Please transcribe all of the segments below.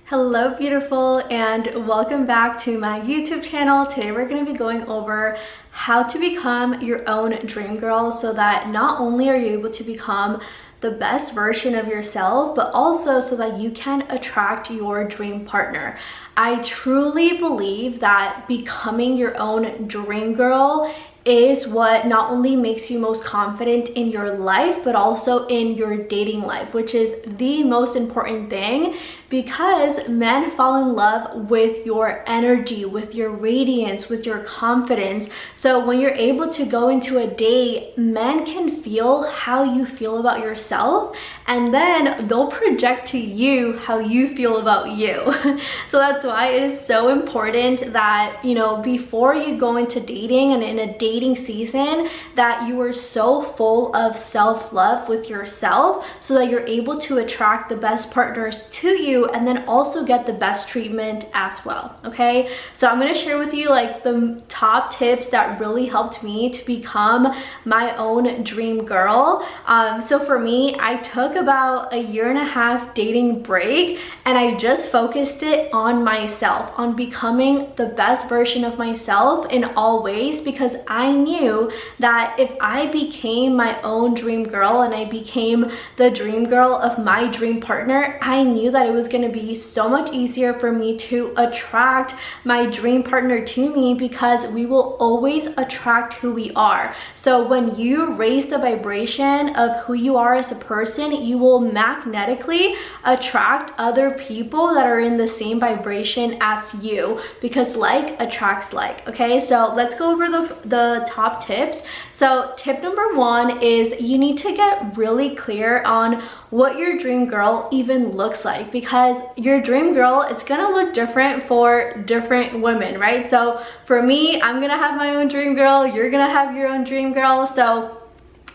Hello beautiful, and welcome back to my YouTube channel. Today we're going to be going over how to become your own dream girl so that not only are you able to become the best version of yourself, but also so that you can attract your dream partner. I truly believe that becoming your own dream girl is what not only makes you most confident in your life, but also in your dating life, which is the most important thing, because men fall in love with your energy, with your radiance, with your confidence. So when you're able to go into a date, men can feel how you feel about yourself, and then they'll project to you how you feel about you. So that's why it is so important that, you know, before you go into dating and in a dating season, that you are so full of self-love with yourself so that you're able to attract the best partners to you and then also get the best treatment as well. Okay, so I'm going to share with you like the top tips that really helped me to become my own dream girl. So for me, I took about a 1.5 year dating break, and I just focused it on myself, on becoming the best version of myself in all ways, because I knew that if I became my own dream girl and I became the dream girl of my dream partner, I knew that it was going to be so much easier for me to attract my dream partner to me, because we will always attract who we are. So when you raise the vibration of who you are as a person, you will magnetically attract other people that are in the same vibration as you, because like attracts like. Okay, so let's go over the top tips. So tip number 1 is you need to get really clear on what your dream girl even looks like, because your dream girl, it's gonna look different for different women, right? So for me, I'm gonna have my own dream girl, you're gonna have your own dream girl. So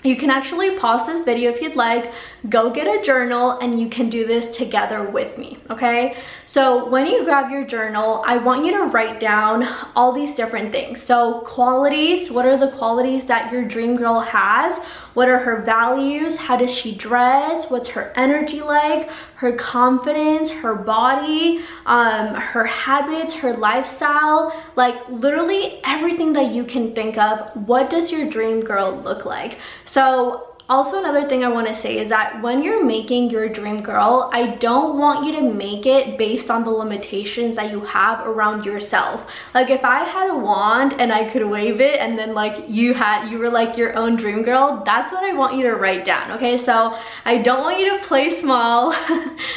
you can actually pause this video if you'd like, go get a journal, and you can do this together with me, okay? So when you grab your journal, I want you to write down all these different things. So qualities, what are the qualities that your dream girl has? What are her values? How does she dress? What's her energy like? Her confidence, her body, her habits, her lifestyle, like literally everything that you can think of. What does your dream girl look like? So also another thing I want to say is that when you're making your dream girl, I don't want you to make it based on the limitations that you have around yourself. Like if I had a wand and I could wave it, and then like you were like your own dream girl, that's what I want you to write down. Okay, so I don't want you to play small.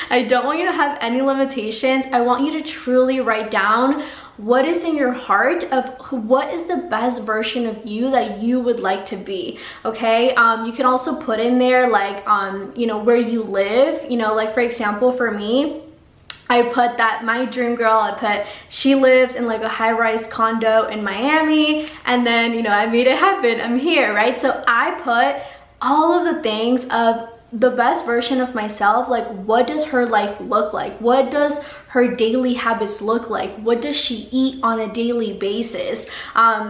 I don't want you to have any limitations. I want you to truly write down what is in your heart of what is the best version of you that you would like to be. Okay, you can also put in there like you know, where you live. You know, like for example, for me, I put that my dream girl, I put she lives in like a high-rise condo in Miami, and then, you know, I made it happen, I'm here, right? So I put all of the things of the best version of myself. Like what does her life look like? What does her daily habits look like? What does she eat on a daily basis?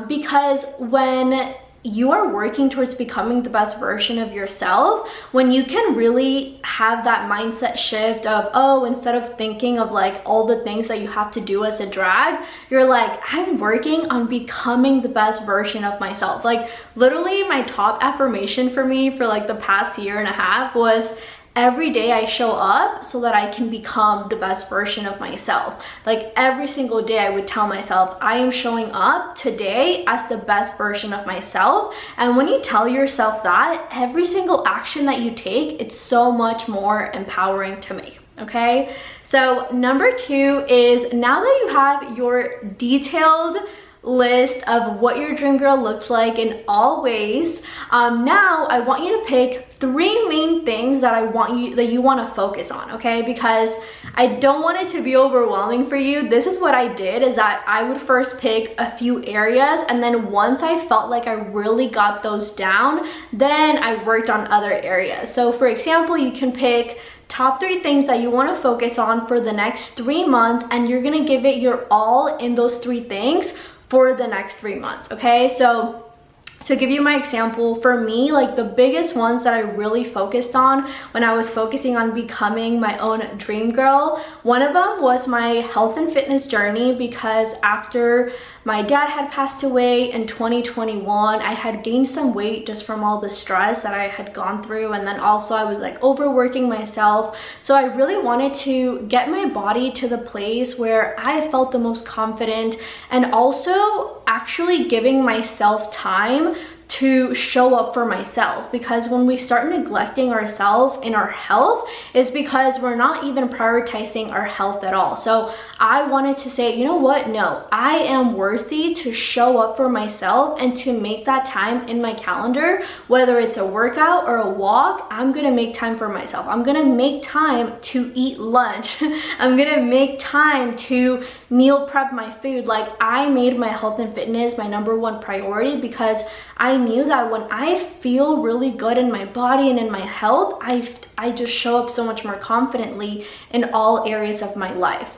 Because when you are working towards becoming the best version of yourself, when you can really have that mindset shift of, oh, instead of thinking of like all the things that you have to do as a drag, you're like, I'm working on becoming the best version of myself. Like literally my top affirmation for me for like the past 1.5 years was, every day I show up so that I can become the best version of myself. Like every single day I would tell myself, I am showing up today as the best version of myself. And when you tell yourself that, every single action that you take, it's so much more empowering to make. Okay, so number 2 is, now that you have your detailed list of what your dream girl looks like in all ways, now I want you to pick 3 main things that you want to focus on. Okay, because I don't want it to be overwhelming for you. This is what I did, is that I would first pick a few areas, and then once I felt like I really got those down, then I worked on other areas. So for example, you can pick top 3 things that you want to focus on for the next 3 months, and you're going to give it your all in those 3 things for the next 3 months. Okay, so To give you my example, for me, like the biggest ones that I really focused on when I was focusing on becoming my own dream girl, one of them was my health and fitness journey, because after my dad had passed away in 2021, I had gained some weight just from all the stress that I had gone through, and then also I was like overworking myself. So I really wanted to get my body to the place where I felt the most confident, and also actually giving myself time to show up for myself. Because when we start neglecting ourselves in our health, is because we're not even prioritizing our health at all. So I wanted to say, you know what, no, I am worthy to show up for myself and to make that time in my calendar, whether it's a workout or a walk. I'm gonna make time for myself. I'm gonna make time to eat lunch. I'm gonna make time to meal prep my food. Like, I made my health and fitness my #1 priority, because I knew that when I feel really good in my body and in my health, I just show up so much more confidently in all areas of my life.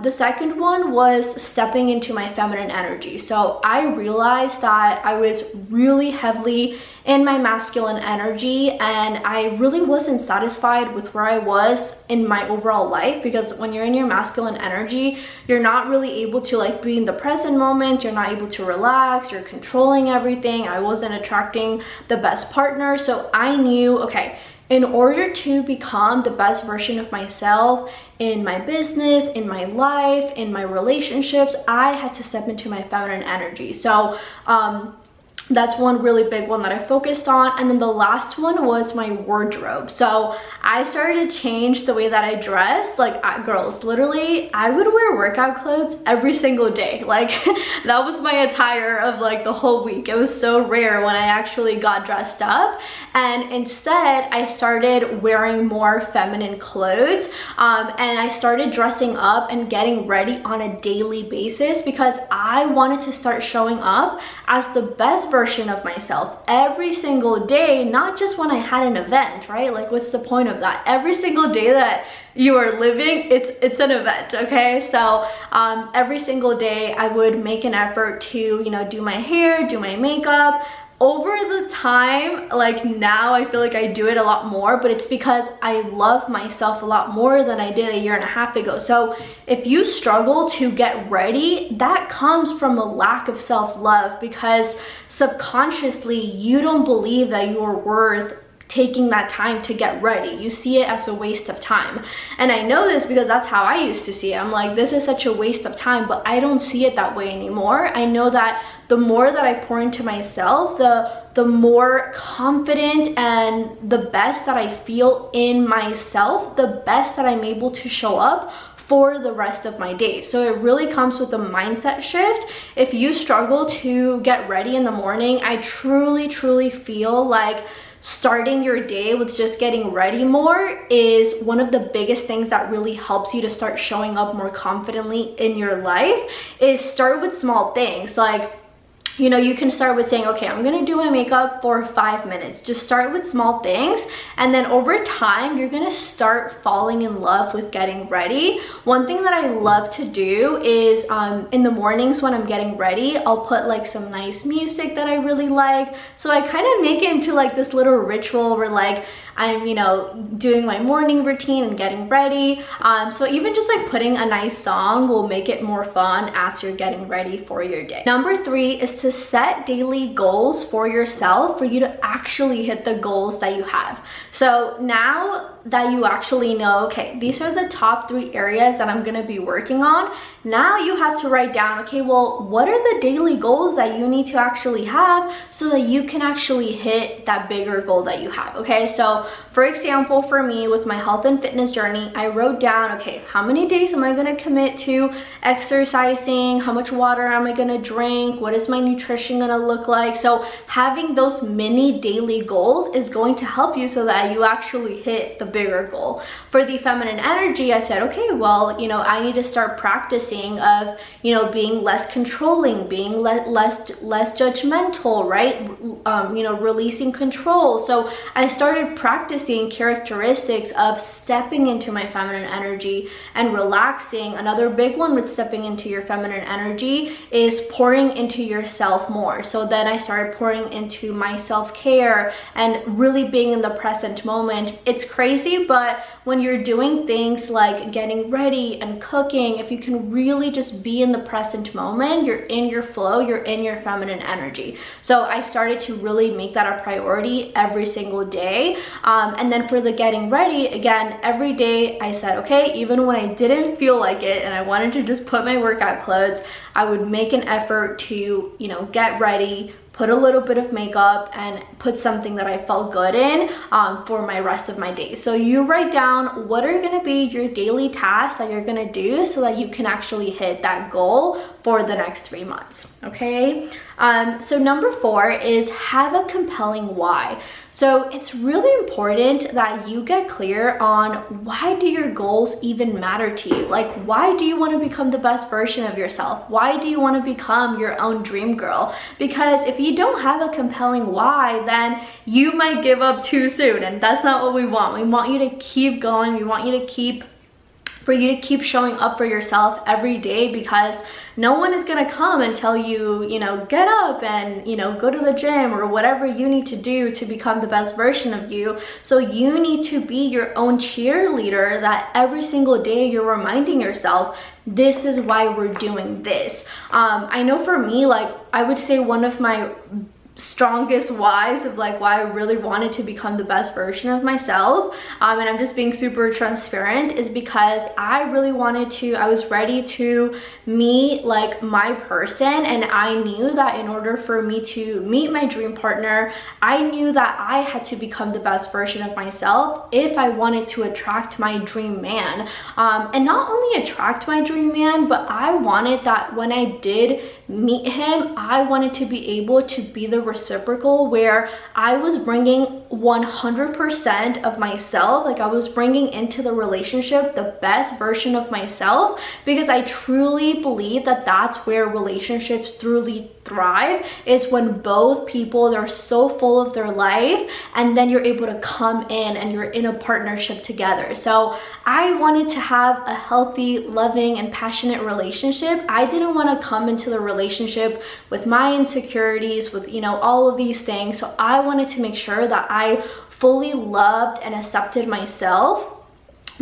The second one was stepping into my feminine energy. So I realized that I was really heavily in my masculine energy, and I really wasn't satisfied with where I was in my overall life, because when you're in your masculine energy, you're not really able to like be in the present moment. You're not able to relax. You're controlling everything. I wasn't attracting the best partner. So I knew, okay, in order to become the best version of myself in my business, in my life, in my relationships, I had to step into my feminine energy. So that's one really big one that I focused on. And then the last one was my wardrobe. So I started to change the way that I dressed. Like, girls, literally, I would wear workout clothes every single day. Like, that was my attire of like the whole week. It was so rare when I actually got dressed up. And instead, I started wearing more feminine clothes. And I started dressing up and getting ready on a daily basis, because I wanted to start showing up as the best version of myself every single day, not just when I had an event, right? Like, what's the point of that? Every single day that you are living, it's an event, okay? So every single day I would make an effort to, you know, do my hair, do my makeup. Over the time, like now, I feel like I do it a lot more, but it's because I love myself a lot more than I did a year and a half ago. So if you struggle to get ready, that comes from a lack of self-love, because subconsciously you don't believe that you're worth taking that time to get ready. You see it as a waste of time. And I know this because that's how I used to see it. I'm like, this is such a waste of time, but I don't see it that way anymore. I know that the more that I pour into myself, the more confident and the best that I feel in myself, the best that I'm able to show up for the rest of my day. So it really comes with a mindset shift. If you struggle to get ready in the morning, I truly feel like starting your day with just getting ready more is one of the biggest things that really helps you to start showing up more confidently in your life. Is start with small things. Like, you know, you can start with saying, okay, I'm gonna do my makeup for 5 minutes. Just start with small things, and then over time, you're gonna start falling in love with getting ready. One thing that I love to do is in the mornings when I'm getting ready, I'll put like some nice music that I really like. So I kind of make it into like this little ritual where like I'm, you know, doing my morning routine and getting ready. So even just like putting a nice song will make it more fun as you're getting ready for your day. Number 3 is to set daily goals for yourself, for you to actually hit the goals that you have. So now that you actually know, okay, these are the top 3 areas that I'm gonna be working on, now you have to write down, okay, well, what are the daily goals that you need to actually have so that you can actually hit that bigger goal that you have, okay? So for example, for me with my health and fitness journey, I wrote down, okay, how many days am I gonna commit to exercising? How much water am I gonna drink? What is my nutrition gonna look like? So having those mini daily goals is going to help you so that you actually hit the bigger goal. For the feminine energy, I said, okay, well, you know, I need to start practicing of, you know, being less controlling, being less judgmental, right? You know, releasing control. So I started practicing characteristics of stepping into my feminine energy and relaxing. Another big one with stepping into your feminine energy is pouring into yourself myself more. So then I started pouring into my self-care and really being in the present moment. It's crazy, but when you're doing things like getting ready and cooking, if you can really just be in the present moment, you're in your flow, you're in your feminine energy. So I started to really make that a priority every single day. And then for the getting ready, again, every day I said, okay, even when I didn't feel like it and I wanted to just put my workout clothes, I would make an effort to, you know, get ready, put a little bit of makeup, and put something that I felt good in for my rest of my day. So you write down what are gonna be your daily tasks that you're gonna do so that you can actually hit that goal for the next 3 months, okay? So number 4 is have a compelling why. So it's really important that you get clear on why do your goals even matter to you? Like, why do you want to become the best version of yourself? Why do you want to become your own dream girl? Because if you don't have a compelling why, then you might give up too soon, and that's not what we want. We want you to keep going. We want you to keep showing up for yourself every day, because no one is gonna come and tell you, you know, get up and, you know, go to the gym or whatever you need to do to become the best version of you. So you need to be your own cheerleader, that every single day you're reminding yourself, this is why we're doing this. I know for me, like, I would say one of my strongest whys of like why I really wanted to become the best version of myself, and I'm just being super transparent, is because I really wanted to, I was ready to meet like my person, and I knew that in order for me to meet my dream partner, I knew that I had to become the best version of myself if I wanted to attract my dream man. And not only attract my dream man, but I wanted that when I did meet him, I wanted to be able to be the reciprocal, where I was bringing 100% of myself, like I was bringing into the relationship the best version of myself, because I truly believe that that's where relationships truly thrive, is when both people, they're so full of their life, and then you're able to come in and you're in a partnership together. So I wanted to have a healthy, loving, and passionate relationship. I didn't want to come into the relationship with my insecurities, with, you know, all of these things. So I wanted to make sure that I fully loved and accepted myself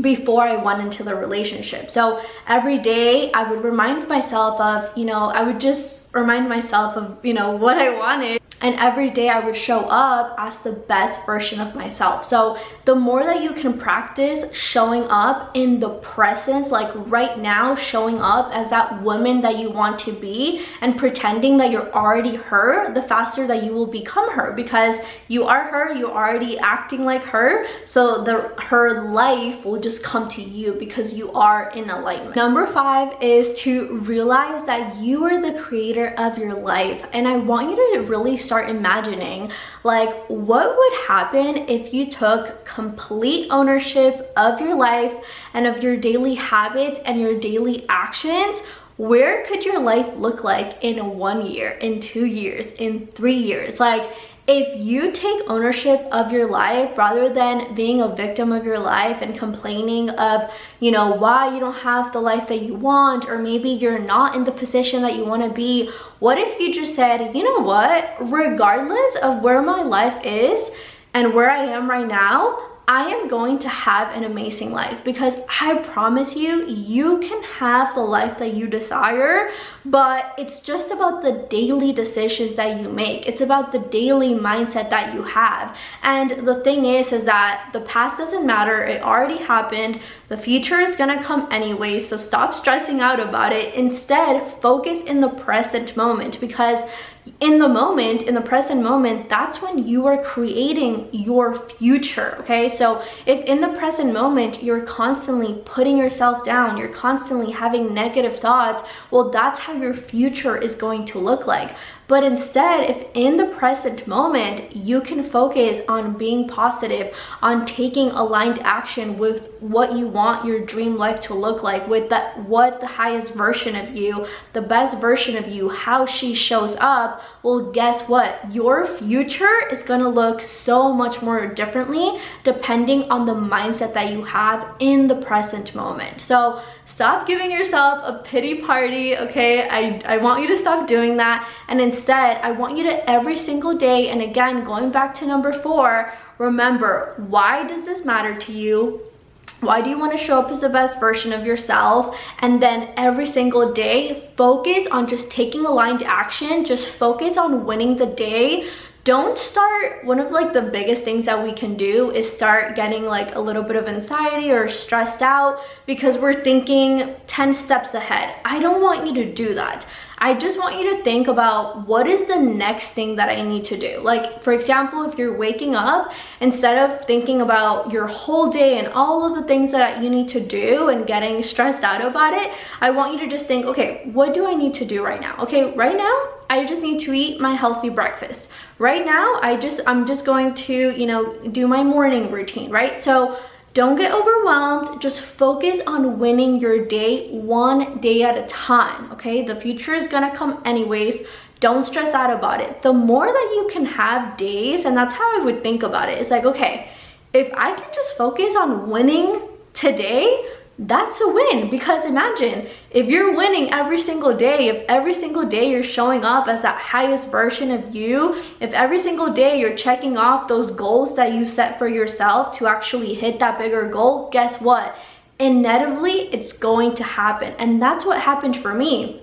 before I went into the relationship. So every day I would remind myself of, you know, I would just remind myself of, you know, what I wanted. And every day I would show up as the best version of myself. So the more that you can practice showing up in the present, like right now, showing up as that woman that you want to be and pretending that you're already her, the faster that you will become her, because you are her, you're already acting like her. So her life will just come to you because you are in alignment. Number 5 is to realize that you are the creator of your life. And I want you to really start imagining, like, what would happen if you took complete ownership of your life and of your daily habits and your daily actions. Where could your life look like in 1 year, in 2 years, in 3 years? Like, if you take ownership of your life rather than being a victim of your life and complaining of, you know, why you don't have the life that you want, or maybe you're not in the position that you want to be, what if you just said, you know what, regardless of where my life is and where I am right now, I am going to have an amazing life, because I promise you, you can have the life that you desire, but it's just about the daily decisions that you make. It's about the daily mindset that you have. And the thing is that the past doesn't matter. It already happened. The future is gonna come anyway, so stop stressing out about it. Instead, focus in the present moment, because in the moment, in the present moment, that's when you are creating your future, okay? So if in the present moment, you're constantly putting yourself down, you're constantly having negative thoughts, well, that's how your future is going to look like. But instead, if in the present moment, you can focus on being positive, on taking aligned action with what you want your dream life to look like, with what the highest version of you, the best version of you, how she shows up, well, guess what? Your future is gonna look so much more differently depending on the mindset that you have in the present moment. So stop giving yourself a pity party, okay? I want you to stop doing that. And instead, I want you to every single day, and again, going back to number 4, remember, why does this matter to you? Why do you want to show up as the best version of yourself? And then every single day, focus on just taking aligned action. Just focus on winning the day. Don't start, one of like the biggest things that we can do is start getting like a little bit of anxiety or stressed out because we're thinking 10 steps ahead. I don't want you to do that. I just want you to think about what is the next thing that I need to do. Like, for example, if you're waking up, instead of thinking about your whole day and all of the things that you need to do and getting stressed out about it, I want you to just think, okay, what do I need to do right now? Okay, right now, I just need to eat my healthy breakfast. Right now, I'm just going to, do my morning routine, right? So don't get overwhelmed. Just focus on winning your day one day at a time, okay? The future is gonna come anyways. Don't stress out about it. The more that you can have days, and that's how I would think about it. It's like, okay, if I can just focus on winning today, that's a win. Because imagine if you're winning every single day, if every single day you're showing up as that highest version of you, if every single day you're checking off those goals that you set for yourself to actually hit that bigger goal, guess what? Inevitably, it's going to happen. And that's what happened for me.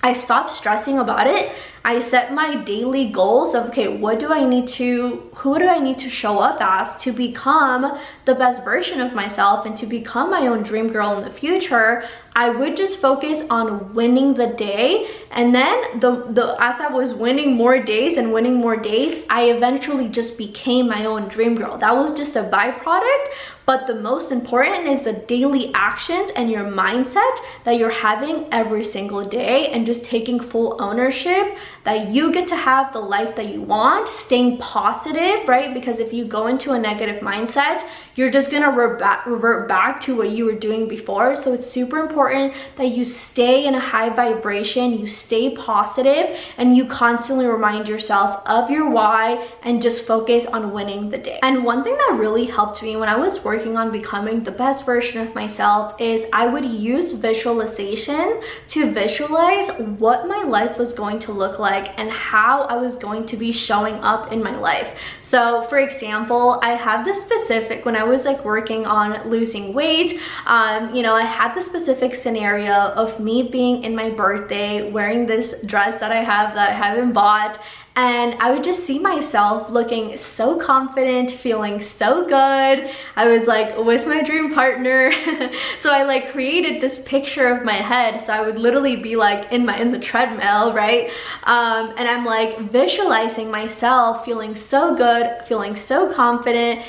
I stopped stressing about it. I set my daily goals of, okay, who do I need to show up as to become the best version of myself and to become my own dream girl in the future. I would just focus on winning the day, and then as I was winning more days and winning more days, I eventually just became my own dream girl. That was just a byproduct, but the most important is the daily actions and your mindset that you're having every single day, and just taking full ownership that you get to have the life that you want, staying positive, right? Because if you go into a negative mindset, you're just gonna revert back to what you were doing before. So it's super important that you stay in a high vibration, you stay positive, and you constantly remind yourself of your why and just focus on winning the day. And one thing that really helped me when I was working on becoming the best version of myself is I would use visualization to visualize what my life was going to look like and how I was going to be showing up in my life. So for example, I have this specific, when I was like working on losing weight, I had the specific scenario of me being in my birthday wearing this dress that I haven't bought, and I would just see myself looking so confident, feeling so good. I was like with my dream partner. So I like created this picture of my head. So I would literally be like in the treadmill, right? And I'm like visualizing myself feeling so good, feeling so confident,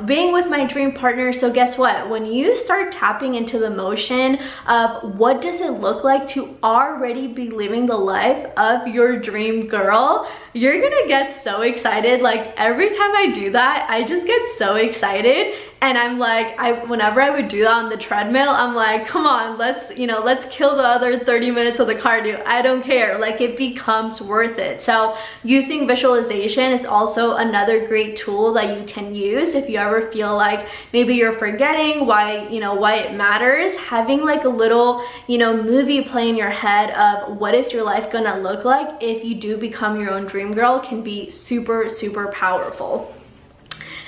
being with my dream partner. So guess what? When you start tapping into the motion of what does it look like to already be living the life of your dream girl, you're gonna get so excited. Like every time I do that, I just get so excited. And I'm like, whenever I would do that on the treadmill, I'm like, come on, let's kill the other 30 minutes of the cardio. I don't care. Like it becomes worth it. So using visualization is also another great tool that you can use if you ever feel like maybe you're forgetting why it matters. Having like a little, movie play in your head of what is your life gonna look like if you do become your own dream girl can be super, super powerful.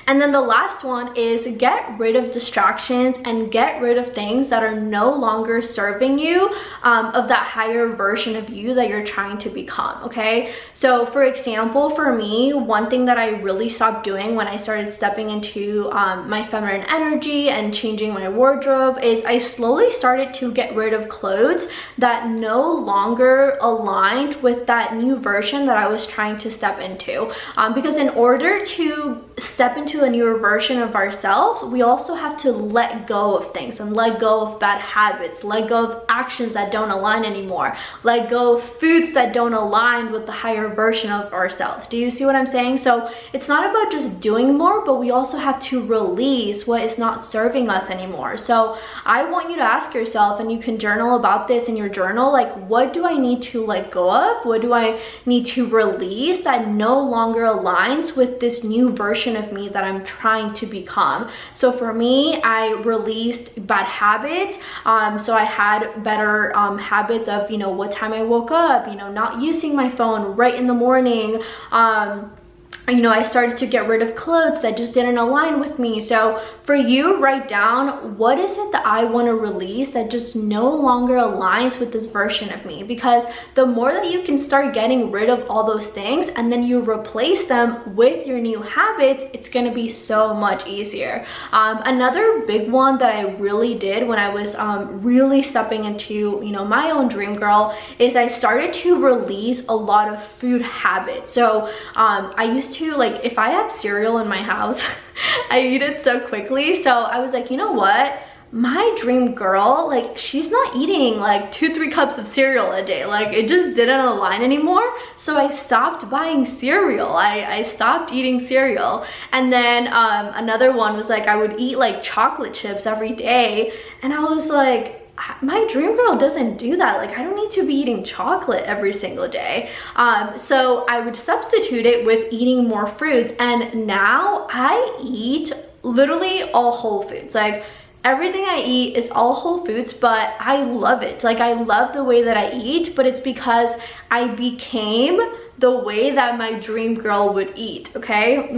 And then the last one is get rid of distractions and get rid of things that are no longer serving you of that higher version of you that you're trying to become, okay? So for example, for me, one thing that I really stopped doing when I started stepping into my feminine energy and changing my wardrobe is I slowly started to get rid of clothes that no longer aligned with that new version that I was trying to step into. Because in order to step into a newer version of ourselves, we also have to let go of things and let go of bad habits, let go of actions that don't align anymore, let go of foods that don't align with the higher version of ourselves. Do you see what I'm saying? So it's not about just doing more, but we also have to release what is not serving us anymore. So I want you to ask yourself, and you can journal about this in your journal, like what do I need to let go of? What do I need to release that no longer aligns with this new version of me that I'm trying to become. So for me, I released bad habits. So I had better habits of, you know, what time I woke up, you know, not using my phone right in the morning. You know, I started to get rid of clothes that just didn't align with me. So for you, write down, what is it that I want to release that just no longer aligns with this version of me? Because the more that you can start getting rid of all those things and then you replace them with your new habits, it's going to be so much easier. Another big one that I really did when I was really stepping into, you know, my own dream girl, is I started to release a lot of food habits. So I used to, like, if I have cereal in my house, I eat it so quickly. So I was like, you know what? My dream girl, like, she's not eating like 2-3 cups of cereal a day. Like, it just didn't align anymore. So I stopped buying cereal. I stopped eating cereal. And then another one was like, I would eat like chocolate chips every day. And I was like, my dream girl doesn't do that. Like, I don't need to be eating chocolate every single day. So I would substitute it with eating more fruits. And now I eat literally all whole foods. Like, everything I eat is all whole foods, but I love it. Like, I love the way that I eat, but it's because I became the way that my dream girl would eat, okay?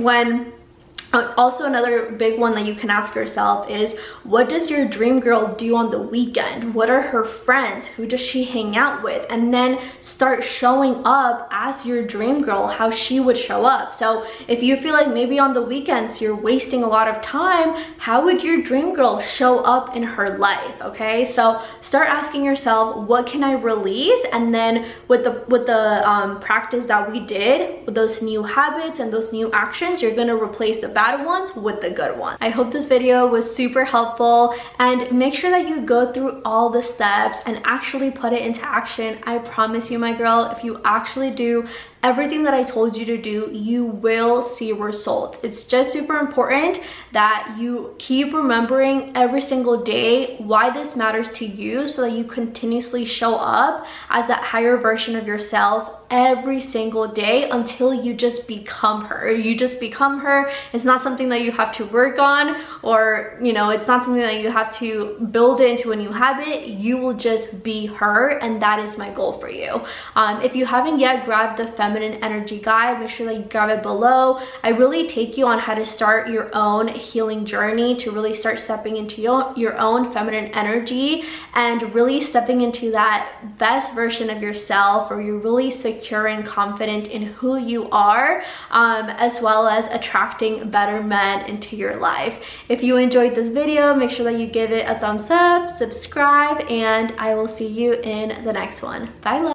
Also, another big one that you can ask yourself is, what does your dream girl do on the weekend? What are her friends? Who does she hang out with? And then start showing up as your dream girl, how she would show up. So if you feel like maybe on the weekends you're wasting a lot of time, how would your dream girl show up in her life? Okay, so start asking yourself, what can I release? And then with the practice that we did, with those new habits and those new actions, you're gonna replace the bad ones with the good ones. I hope this video was super helpful, and make sure that you go through all the steps and actually put it into action. I promise you, my girl, if you actually do everything that I told you to do, you will see results. It's just super important that you keep remembering every single day why this matters to you, so that you continuously show up as that higher version of yourself every single day until you just become her. You just become her. It's not something that you have to work on, or, you know, it's not something that you have to build into a new habit. You will just be her, and that is my goal for you. If you haven't yet grabbed the Feminine Energy Guide, make sure that you grab it below. I really take you on how to start your own healing journey, to really start stepping into your own feminine energy and really stepping into that best version of yourself, where you're really secure and confident in who you are, as well as attracting better men into your life. If you enjoyed this video, make sure that you give it a thumbs up, subscribe, and I will see you in the next one. Bye, love.